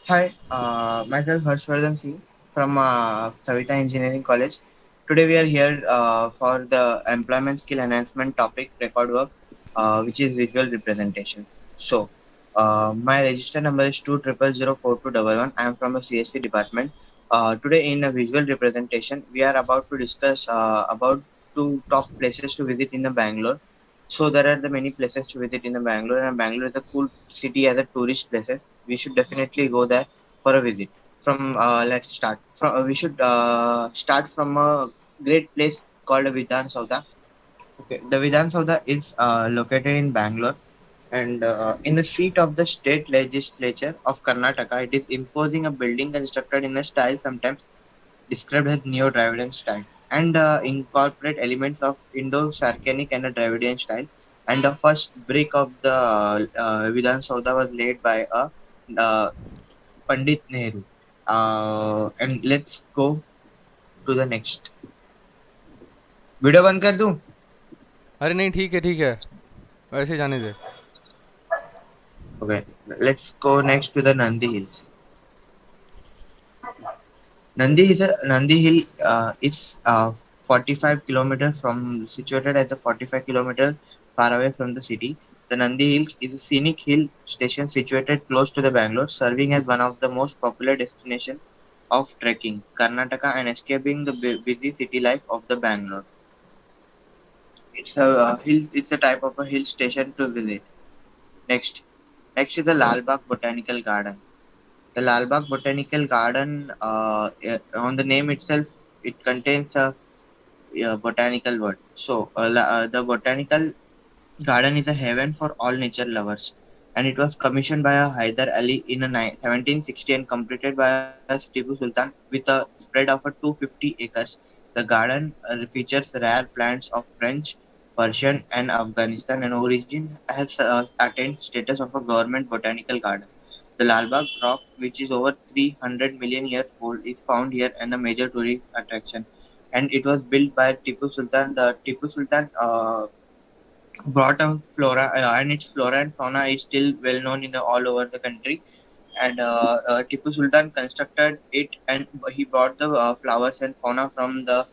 Hi, myself Harshvardhan C from Savita Engineering College. Today we are here for the employment skill enhancement topic record work, which is visual representation. My register number is 2000421. I am from the CSC department. Today in a visual representation, we are about to discuss about two top places to visit in the Bangalore. So there are the many places to visit in the Bangalore, and Bangalore is a cool city as a tourist places. We should definitely go there for a visit. From let's start. From we should start from a great place called Vidhan Sauda. Okay, the Vidhan Sauda is located in Bangalore, and in the seat of the state legislature of Karnataka. It is imposing a building constructed in a style sometimes described as neo-Dravidian style, and incorporate elements of Indo-Saracenic and a Dravidian style. And the first brick of the Vidhan Sauda was laid by a uh, Pandit Nehru. And let's go to the next. Video बंद कर दूं? अरे नहीं, ठीक है, वैसे ही जाने दे। Okay, let's go next to the Nandi Hills. Nandi Hill is 45 kilometers from situated at the 45 kilometers far away from the city. The Nandi Hills is a scenic hill station situated close to the Bangalore, serving as one of the most popular destinations of trekking, Karnataka, and escaping the busy city life of the Bangalore. It's a hill. It's a type of a hill station to visit. Next, next is the Lalbagh Botanical Garden. The Lalbagh Botanical Garden, on the name itself, it contains a botanical word. The botanical garden is a heaven for all nature lovers, and it was commissioned by a Hyder Ali in 1760 and completed by a Tipu Sultan with a spread of a 250 acres. The garden features rare plants of French, Persian, and Afghanistan, and origin has attained status of a government botanical garden. The Lalbagh rock, which is over 300 million years old, is found here and a major tourist attraction. And it was built by Tipu Sultan. The Tipu Sultan brought a flora, and its flora and fauna is still well known in all over the country. And Tipu Sultan constructed it, and he brought the flowers and fauna from the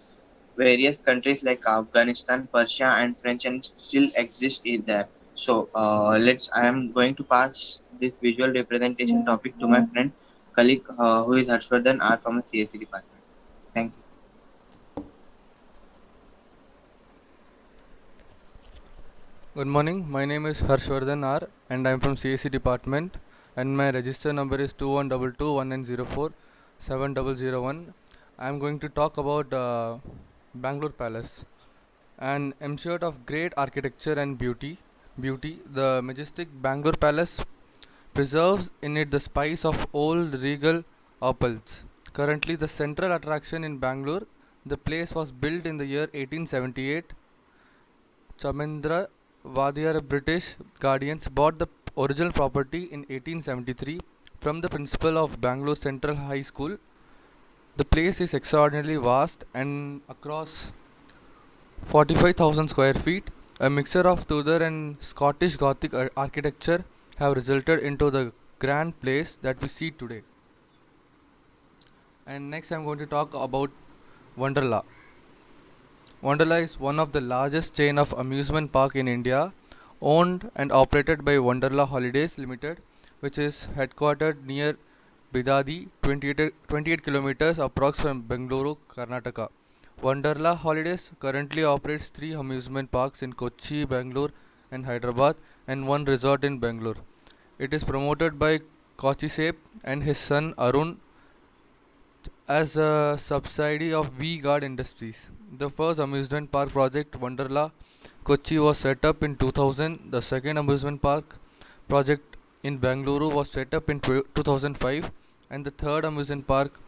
various countries like Afghanistan, Persia, and French, and still exist in there. I am going to pass this visual representation topic to my friend, colleague, who is Harshvardhan R from the CSC department. Thank you. Good morning, my name is Harshvardhan R and I am from CAC department, and my register number is 212219047001. I am going to talk about Bangalore Palace, an enshrined of great architecture and beauty. The majestic Bangalore Palace preserves in it the spice of old regal opals. Currently the central attraction in Bangalore, the place was built in the year 1878. Chamendra Vadiyar British guardians bought the original property in 1873 from the principal of Bangalore Central High School. The place is extraordinarily vast and across 45,000 square feet. A mixture of Tudor and Scottish Gothic architecture have resulted into the grand place that we see today. And next I'm going to talk about Wonderla. Wonderla is one of the largest chain of amusement park in India, owned and operated by Wonderla Holidays Limited, which is headquartered near Bidadi, 28 kilometers approx from Bengaluru, Karnataka. Wonderla Holidays currently operates 3 amusement parks in Kochi, Bangalore, and Hyderabad, and one resort in Bangalore. It is promoted by Kochi Sep and his son Arun as a subsidiary of V-Guard Industries. The first amusement park project, Wonderla Kochi, was set up in 2000. The second amusement park project in Bangalore was set up in 2005, and the third amusement park,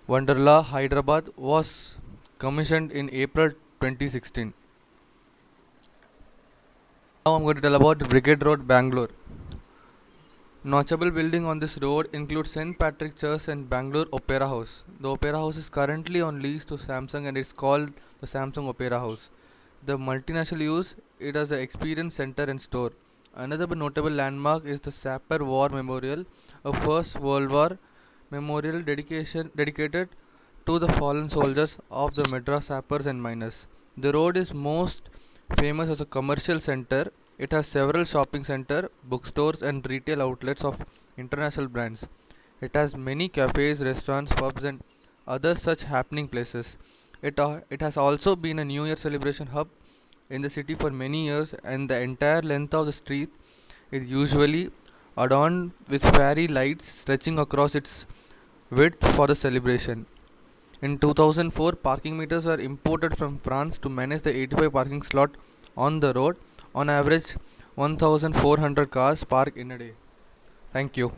Wonderla Hyderabad, was commissioned in April 2016. Now I'm going to tell about Brigade Road, Bangalore. Notable building on this road include St. Patrick Church and Bangalore Opera House. The Opera House is currently on lease to Samsung and is called the Samsung Opera House. The multinational use it as an experience center and store. Another notable landmark is the Sapper War Memorial, a First World War memorial dedicated to the fallen soldiers of the Madras sappers and miners. The road is most famous as a commercial center. It has several shopping center, bookstores and retail outlets of international brands. It has many cafes, restaurants, pubs and other such happening places. It has also been a New Year celebration hub in the city for many years, and the entire length of the street is usually adorned with fairy lights stretching across its width for the celebration. In 2004, parking meters were imported from France to manage the 85 parking slot on the road. On average, 1,400 cars park in a day. Thank you.